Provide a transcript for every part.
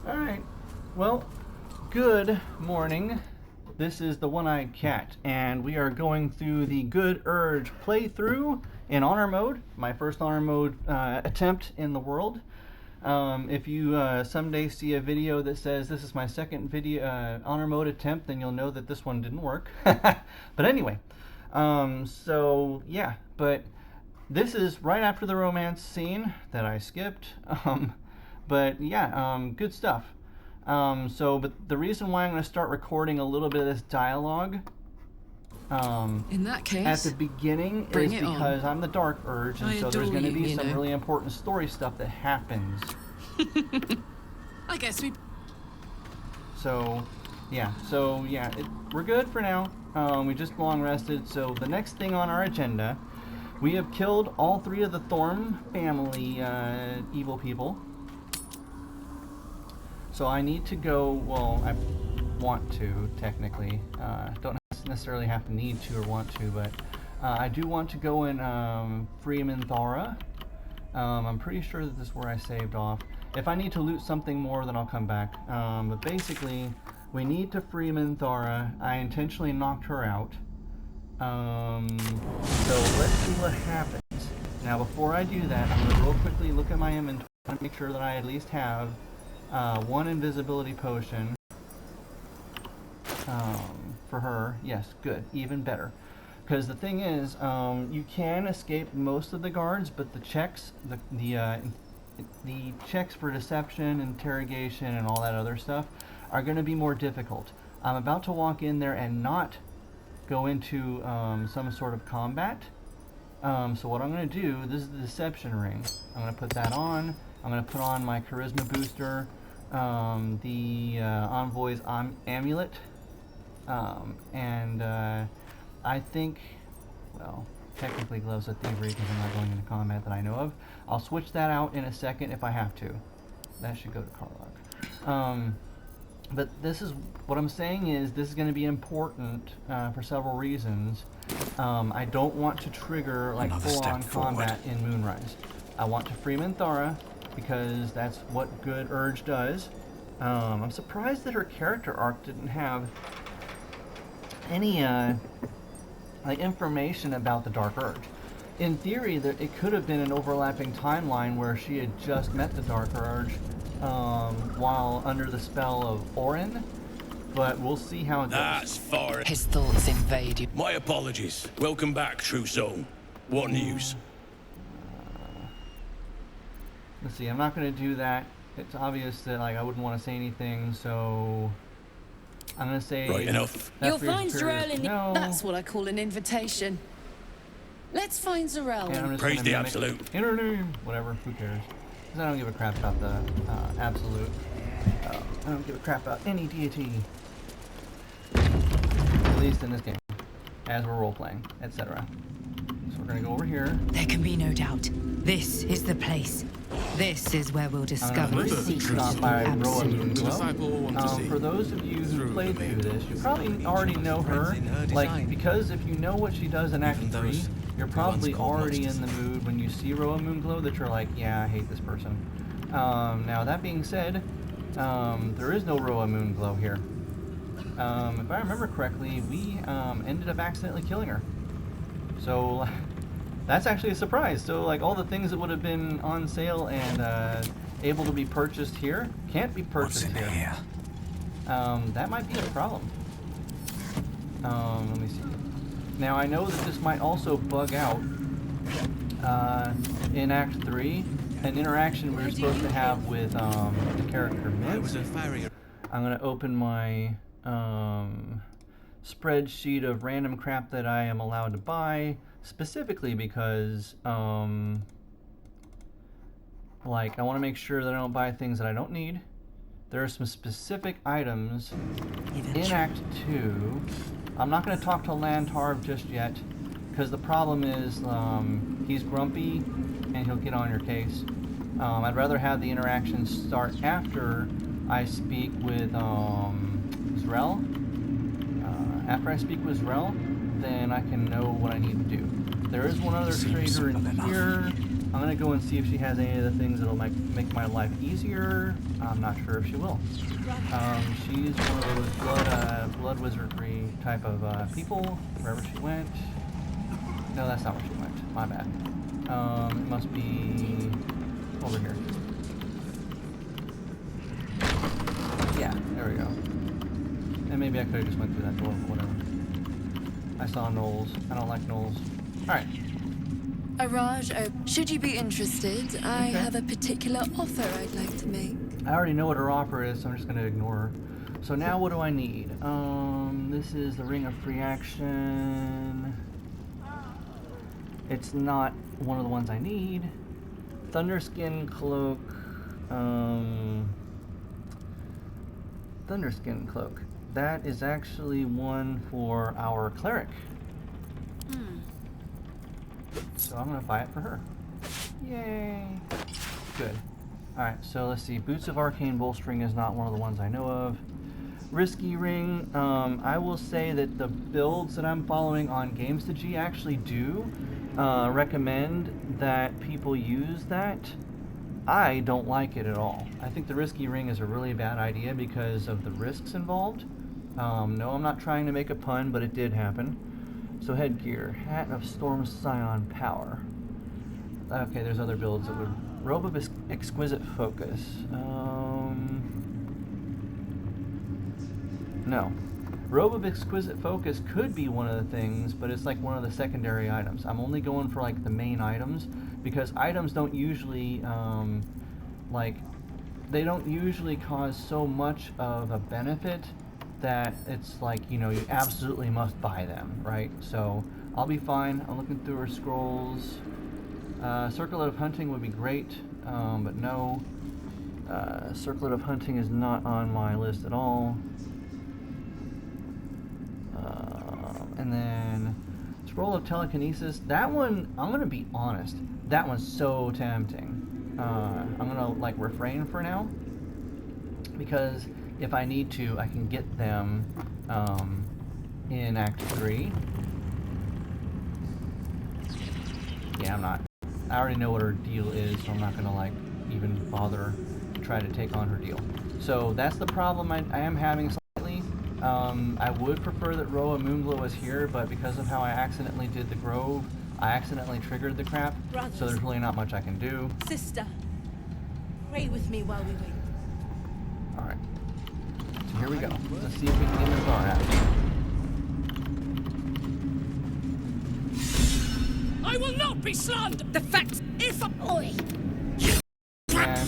Alright, well, good morning. This is the One-Eyed Cat, and we are going through the Good Urge playthrough in Honor Mode, my first Honor Mode attempt in the world. If you someday see a video that says this is my second video Honor Mode attempt, then you'll know that this one didn't work. But anyway, so yeah, but this is right after the romance scene that I skipped. But yeah, good stuff. But the reason why I'm going to start recording a little bit of this dialogue in that case, at the beginning is because I'm the Dark Urge, and so there's going to be some really important story stuff that happens. I guess we... So, yeah, we're good for now. We just long rested, so the next thing on our agenda, we have killed all three of the Thorm family evil people. So I need to go, well, I want to, technically. Don't necessarily have to need to or want to, but I do want to go and free Minthara. I'm pretty sure that this is where I saved off. If I need to loot something more, then I'll come back. But basically, we need to free Minthara. I intentionally knocked her out. So let's see what happens. Now, before I do that, I'm going to real quickly look at my inventory and make sure that I at least have one invisibility potion for her. Yes, good, even better. Because the thing is, you can escape most of the guards, but the checks, the checks for deception, interrogation, and all that other stuff are going to be more difficult. I'm about to walk in there and not go into some sort of combat. So what I'm going to do, this is the deception ring. I'm going to put that on. I'm going to put on my charisma booster, the envoy's amulet, and I think, well, technically gloves of thievery because I'm not going into combat that I know of. I'll switch that out in a second if I have to. That should go to Carlock. But this is what I'm saying is this is going to be important for several reasons. I don't want to trigger like full-on combat in Moonrise. I want to free Minthara because that's what Good Urge does. I'm surprised that her character arc didn't have any like information about the Dark Urge. In theory, that it could have been an overlapping timeline where she had just met the Dark Urge while under the spell of Orin, but we'll see how it goes. That's foreign. His thoughts invade you. My apologies. Welcome back, true soul. What news? Let's see, I'm not going to do that. It's obvious that like I wouldn't want to say anything, so I'm going to say... Right enough. You'll find Zarel in no. That's what I call an invitation. Let's find Zarel. Praise the absolute. Inner name. Whatever, who cares? Because I don't give a crap about the absolute. I don't give a crap about any deity. At least in this game. As we're role-playing, etc. So we're going to go over here. There can be no doubt. This is the place. This is where we'll discover the secrets of absolute. For those of you who played through this, you probably already know her. Like, because if you know what she does in Act 3, you're probably already in the mood when you see Roa Moonglow that you're like, yeah, I hate this person. Now, that being said, there is no Roa Moonglow here. If I remember correctly, we ended up accidentally killing her. So... that's actually a surprise. So, like, all the things that would have been on sale and able to be purchased here can't be purchased here. That might be a problem. Let me see. Now, I know that this might also bug out in Act 3, an interaction we were supposed to have with the character Mint. I'm going to open my spreadsheet of random crap that I am allowed to buy. Specifically because, like, I want to make sure that I don't buy things that I don't need. There are some specific items in Act 2. I'm not going to talk to Lantarv just yet, because the problem is he's grumpy and he'll get on your case. I'd rather have the interaction start after I speak with Zarel. After I speak with Zarel, then I can know what I need to do. There is one other trader in here. I'm gonna go and see if she has any of the things that'll make my life easier. I'm not sure if she will. She's one of those blood wizardry type of people. Wherever she went. No, that's not where she went. My bad. It must be over here. Yeah, there we go. And maybe I could have just went through that door, but whatever. I saw gnolls. I don't like gnolls. Alright. Araj, should you be interested, I have a particular offer I'd like to make. I already know what her offer is, so I'm just going to ignore her. So now what do I need? This is the Ring of Free Action. It's not one of the ones I need. Thunderskin Cloak. Thunderskin Cloak. That is actually one for our cleric. So I'm going to buy it for her. Yay! Good. Alright, so let's see. Boots of Arcane Bolstering is not one of the ones I know of. Risky Ring. I will say that the builds that I'm following on Games2G actually do recommend that people use that. I don't like it at all. I think the Risky Ring is a really bad idea because of the risks involved. No, I'm not trying to make a pun, but it did happen. So headgear, Hat of Storm Scion Power. Okay, there's other builds that would... Robe of Exquisite Focus. No. Robe of Exquisite Focus could be one of the things, but it's like one of the secondary items. I'm only going for like the main items, because items don't usually, they don't usually cause so much of a benefit that it's like, you know, you absolutely must buy them, right? So I'll be fine. I'm looking through her scrolls. Circlet of Hunting would be great, but no. Circlet of Hunting is not on my list at all. And then Scroll of Telekinesis. That one, I'm going to be honest, that one's so tempting. I'm going to like refrain for now, because if I need to, I can get them in Act 3. Yeah, I'm not. I already know what her deal is, so I'm not going to like even bother to try to take on her deal. So that's the problem I am having slightly. I would prefer that Roa Moonglow was here, but because of how I accidentally did the Grove, I accidentally triggered the crap, Brothers. so there's really not much I can do. Sister, pray with me while we wait. Alright. So here we go. Let's see if we can get Minthara out. I will not be slandered. The facts, if Oi!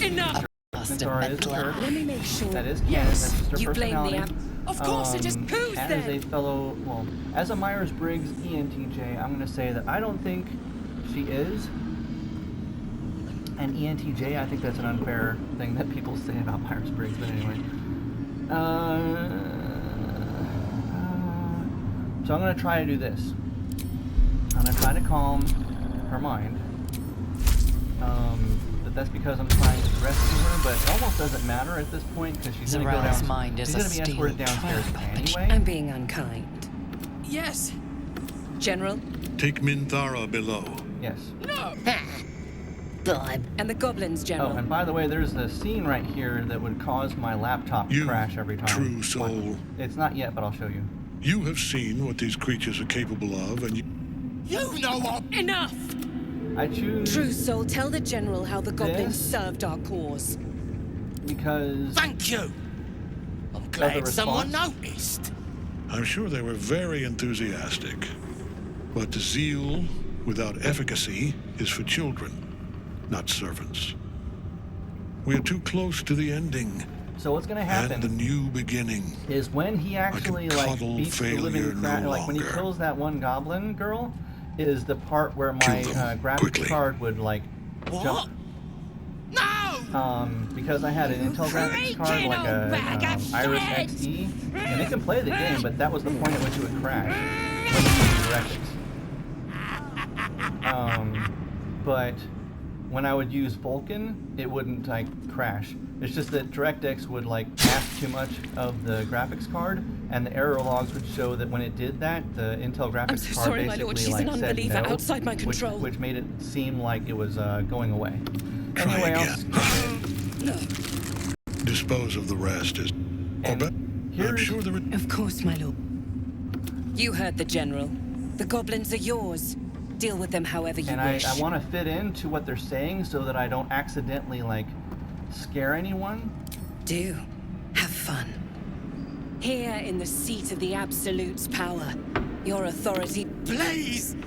enough. Minthara is her. Let me make sure. That is canon. Yes, That's just her you blame the personality. Of course it is. Who's as then? a fellow, well, as a Myers-Briggs ENTJ, I'm going to say that I don't think she is an ENTJ. I think that's an unfair thing that people say about Myers-Briggs, but anyway. So I'm going to try to do this. I'm going to try to calm her mind. But that's because I'm trying to rescue her, but it almost doesn't matter at this point because she's going to go down. Mind is she's going to be escorted downstairs anyway. I'm being unkind. Yes. General, Take Minthara below. Yes. No. and the goblins, Oh, General. and by the way, there's a scene right here that would cause my laptop to You, crash every time. true soul. What? It's not yet, but I'll show you. You have seen what these creatures are capable of, and You know what? Enough! I choose True soul, tell the General how the goblins This? served our cause. because Thank you. I'm the glad someone response? noticed. I'm sure they were very enthusiastic. But zeal without efficacy is for children, not servants. We are too close to the ending so what's going to and the happen new beginning. is when he actually can like coddle beats the failure living crap, no like when he longer. kills that one goblin girl, is the part where my Kill them graphics quickly. card would like What? jump. No! Because I had an Intel graphics card, like Freaking old bag a of Iris shit. XE, and it can play the game, but that was the point at which it would crash when you use DirectX. But when I would use Vulcan, it wouldn't like crash. It's just that DirectX would like mask too much of the graphics card, and the error logs would show that when it did that, the Intel graphics I'm so card sorry, my basically lord. She's like an said unbeliever no, outside my control. which made it seem like it was going away. Try Anyway, I'll again. skip it. Dispose of the rest is. And I'm here's- sure there. Of course, my lord. You heard the general. The goblins are yours. Deal with them however you And wish. I want to fit into what they're saying so that I don't accidentally like scare anyone. Do. Have fun. Here in the seat of the Absolute's power, your authority. Please!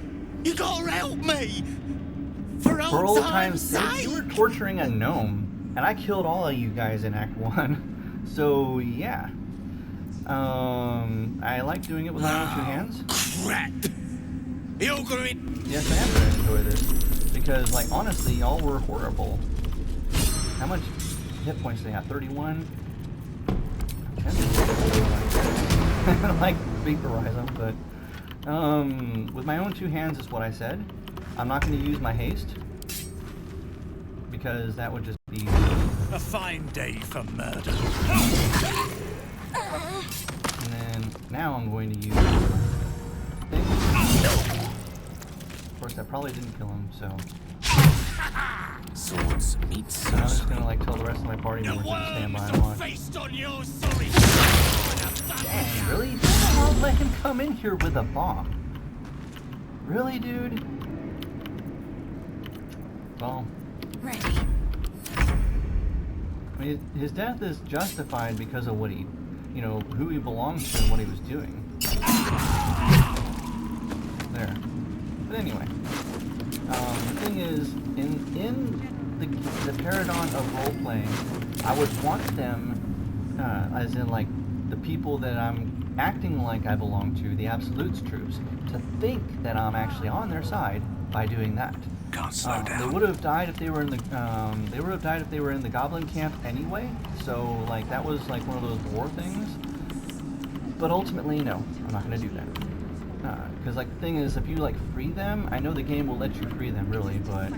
You gotta help me! For For old old time's time's sake, you were torturing a gnome, and I killed all of you guys in Act 1. So yeah. I like doing it with my own two hands. Crap! You're gonna... Yes, I am going to enjoy this. Because, like, honestly, y'all were horrible. How much hit points do they have? 31? I like vaporize them, but with my own two hands is what I said. I'm not going to use my haste because that would just be A fine day for murder. and then now I'm going to use thing. Of course that probably didn't kill him, so Swords meet I'm just gonna like tell the rest of my party members to stand by and watch. Faced on your sorry. Dang, really? I'll let him come in here with a bomb. Really, dude? Well, Ready. I mean, his death is justified because of what he, you know, who he belongs to and what he was doing. There. But anyway, the thing is, in the paradigm of role-playing, I would want them, as in like the people that I'm acting like I belong to, the Absolute's troops, to think that I'm actually on their side by doing that. Can't slow They down. would have died if they were in the they would have died if they were in the goblin camp anyway. So like that was like one of those war things. But ultimately, no, I'm not going to do that. Because like the thing is, if you like free them, I know the game will let you free them really, but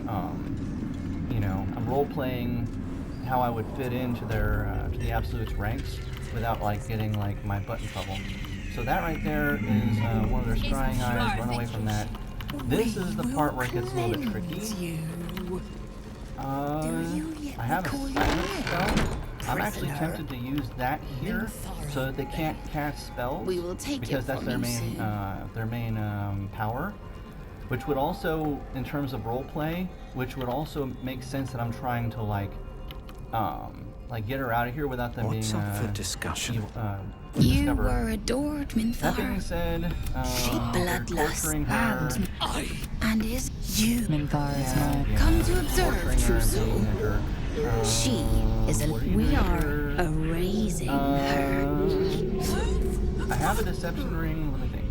you know, I'm role playing how I would fit into their to the Absolute's ranks without like getting like my butt in trouble. So that right there is one of their scrying eyes. Run away from that. This is the part where it gets a little bit tricky. I have a silence spell. I'm actually tempted to use that here so that they can't cast spells We will take because it that's from their you main power. Which would also, in terms of roleplay, which would also make sense that I'm trying to like get her out of here without them What's being up for discussion? You discover her. were adored, That being Minthara, said, She they're torturing her. and is you. Minthara's mine. Come to observe, torturing her and Trousseau. being a jerk. She is a. What are you We doing are here? erasing her. I have a deception ring. Let me think.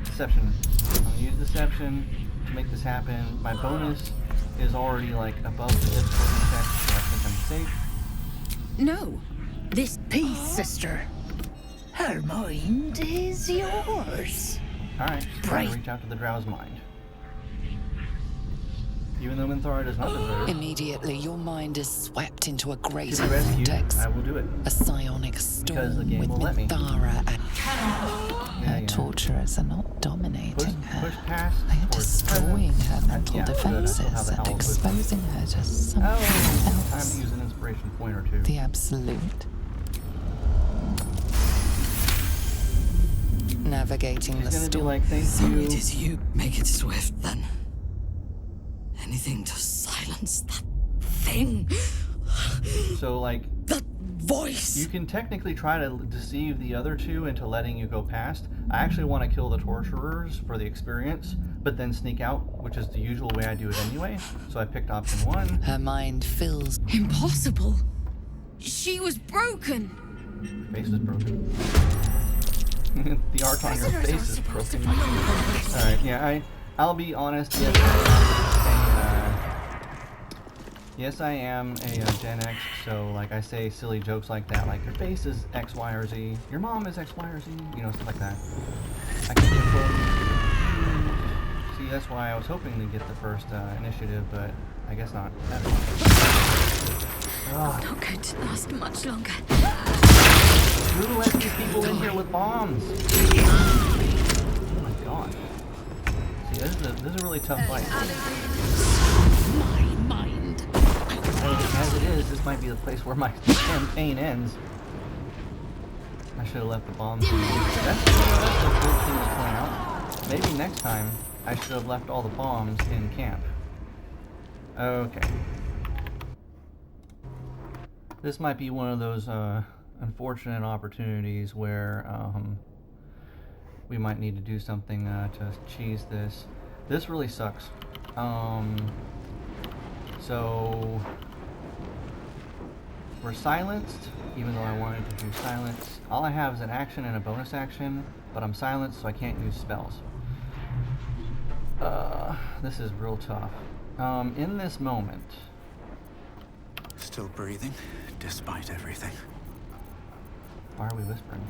Deception. I'm gonna use deception to make this happen. My bonus is already like above the difficulty check, so I think I'm safe. No, this peace, sister. Her mind is yours. Alright, she's trying to Right. reach out to the Drow's mind. Even though Minthara does not deserve Immediately, your mind is swept into a to greater be rescued, vortex. I will do it. A psionic Because the storm game with will let me. Minthara and Yeah, Her yeah. torturers are not dominating Push her. past They are towards destroying her present. mental Yeah, good. That's how defenses the and hell was. exposing her to something Oh, time to else. use an inspiration point or two. The Absolute. navigating She's the gonna be storm. like, thank So you. it is you. Make it swift then. Anything to silence that thing. So like, That voice. you can technically try to deceive the other two into letting you go past. I actually want to kill the torturers for the experience, but then sneak out, which is the usual way I do it anyway. So I picked option 1. Her mind fills. Impossible. She was broken. Face is broken. The art on your Prisoners face are is supposed to broken. be loved. Alright, yeah, I'll be honest, yes, I am a Gen X, so like I say silly jokes like that, like your face is X, Y, or Z, your mom is X, Y, or Z, you know, stuff like that. I can control you. See, that's why I was hoping to get the first initiative, but I guess not. Not going to last much longer. Who let these people in here with bombs? Oh my gosh. See, this is a really tough fight. My mind. As it is, this might be the place where my campaign ends. I should have left the bombs in. That's a good thing to point out. Maybe next time I should have left all the bombs in camp. Okay. This might be one of those unfortunate opportunities where we might need to do something to cheese this. This really sucks. So we're silenced, even though I wanted to do silence. All I have is an action and a bonus action, but I'm silenced, so I can't use spells. This is real tough. In this moment... Still breathing, despite everything. Why are we whispering?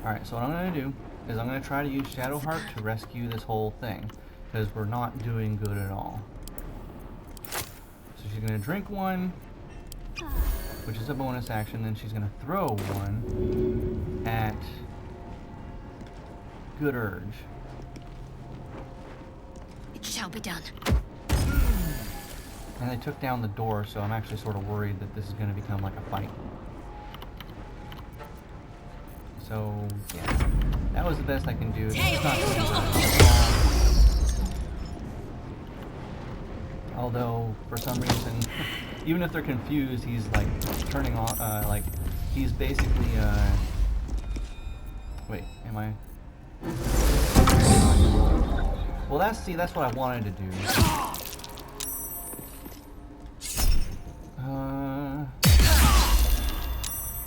Alright, so what I'm going to do is I'm going to try to use Shadowheart to rescue this whole thing, because we're not doing good at all. So she's going to drink one, which is a bonus action, then she's going to throw one at Good Urge. It shall be done. And they took down the door, so I'm actually sort of worried that this is going to become like a fight. So, yeah. That was the best I can do. It's not too good. Although, for some reason, even if they're confused, he's like turning off, like, he's basically, wait, am I? Well, that's what I wanted to do.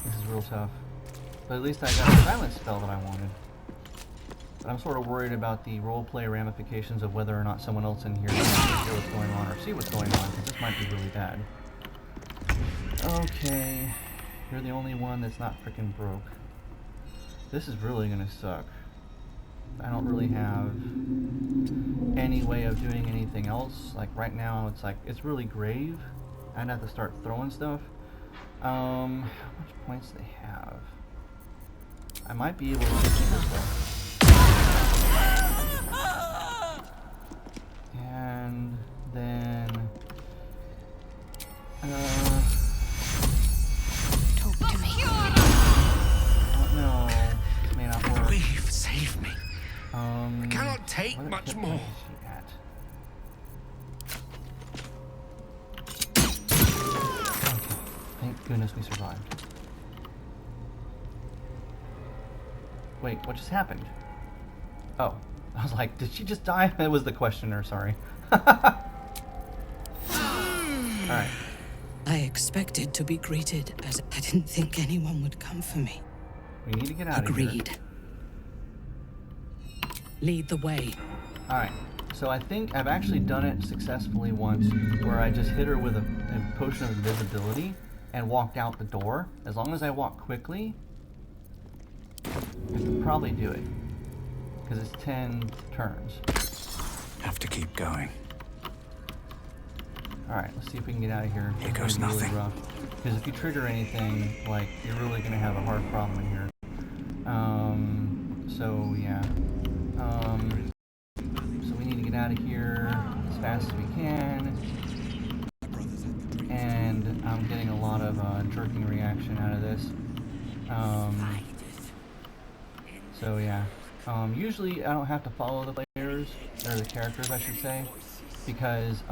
This is real tough. But at least I got a silence spell that I wanted. But I'm sort of worried about the roleplay ramifications of whether or not someone else in here can hear what's going on or see what's going on, because this might be really bad. Okay. You're the only one that's not freaking broke. This is really gonna suck. I don't really have any way of doing anything else. Like right now, it's really grave. I'd have to start throwing stuff. How much points do they have? I might be able to take this one. And then Talk to me. I don't know. This may not work. Please save me. I cannot take what much hit more. point is she at? Okay. Thank goodness we survived. Wait, what just happened? Oh, I was like, did she just die? That was the questioner, sorry. Alright. I expected to be greeted as I didn't think anyone would come for me. We need to get out of here. Agreed. Lead the way. Alright, so I think I've actually done it successfully once, where I just hit her with a potion of invisibility and walked out the door. As long as I walk quickly, I can probably do it. Because it's 10 turns. Have to keep going. Alright, let's see if we can get out of here. Here goes nothing. Because if you trigger anything, like, you're really going to have a hard problem in here. So, yeah. So we need to get out of here as fast as we can. And I'm getting a lot of jerking reaction out of this. So yeah. Usually I don't have to follow the players, or the characters I should say, because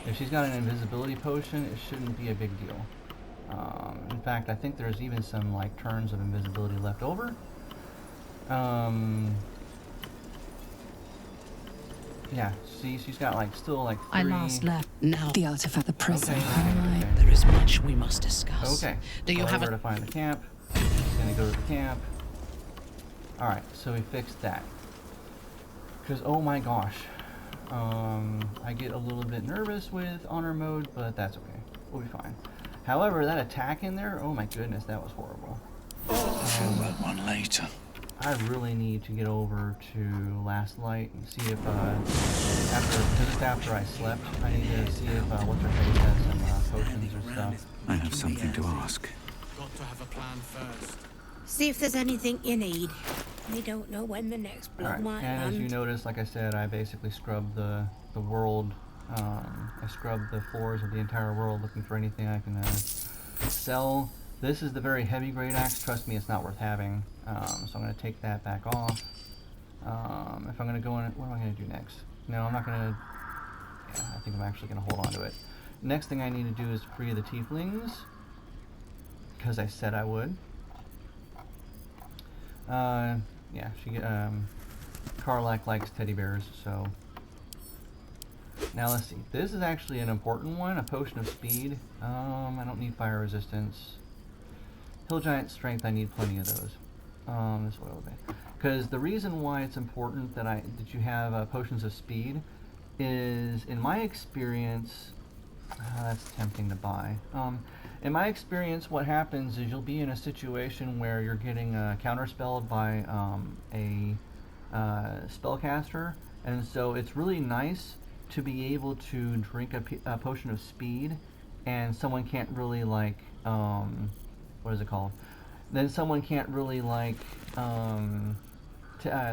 if she's got an invisibility potion, it shouldn't be a big deal. In fact, I think there's even some like turns of invisibility left over. Yeah, see, she's got like still like 3. I last left. Now the artifact, the prison. Okay. There is much we must discuss. Okay. Do you Tell have her a... to find the camp. She's gonna go to the camp. Alright, so we fixed that. Because, oh my gosh. I get a little bit nervous with honor mode, but that's okay. We'll be fine. However, that attack in there, oh my goodness, that was horrible. Feel that one later. I really need to get over to Last Light and see if, just after I slept, I need to see if, what's her face has some, potions or stuff. I have something to ask. Got to have a plan first. See if there's anything you need. We don't know when the next blow Alright, might and land. as you notice, like I said, I basically scrubbed the world, I scrubbed the floors of the entire world looking for anything I can, sell. This is the very heavy grade axe. Trust me, it's not worth having. So I'm going to take that back off. If I'm going to go in, what am I going to do next? No, I'm not going to. Yeah, I think I'm actually going to hold on to it. Next thing I need to do is free the tieflings, because I said I would. Yeah, Karlak likes teddy bears, so. Now let's see. This is actually an important one, a potion of speed. I don't need fire resistance. Hill Giant Strength, I need plenty of those. This oil bag. Because the reason why it's important that you have potions of speed is, in my experience, that's tempting to buy. In my experience, what happens is you'll be in a situation where you're getting counterspelled by a spellcaster, and so it's really nice to be able to drink a potion of speed, and someone can't really like, what is it called? Then someone can't really like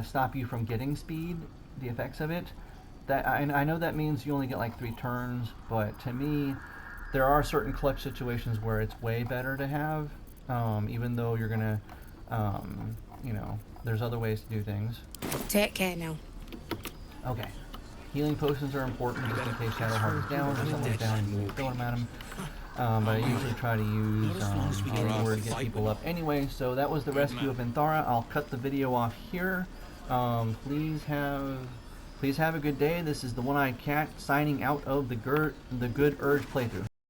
stop you from getting speed, the effects of it. That I know that means you only get like 3 turns, but to me, there are certain clutch situations where it's way better to have, even though you're gonna, you know, there's other ways to do things. Take care now. Okay. Healing potions are important just in case Shadowheart is down or someone's down and you can throw them at them. But I usually try to use healing word to get people up anyway. So that was the rescue of Minthara. I'll cut the video off here. Please have a good day. This is the One-Eyed Cat signing out of the Good Urge playthrough.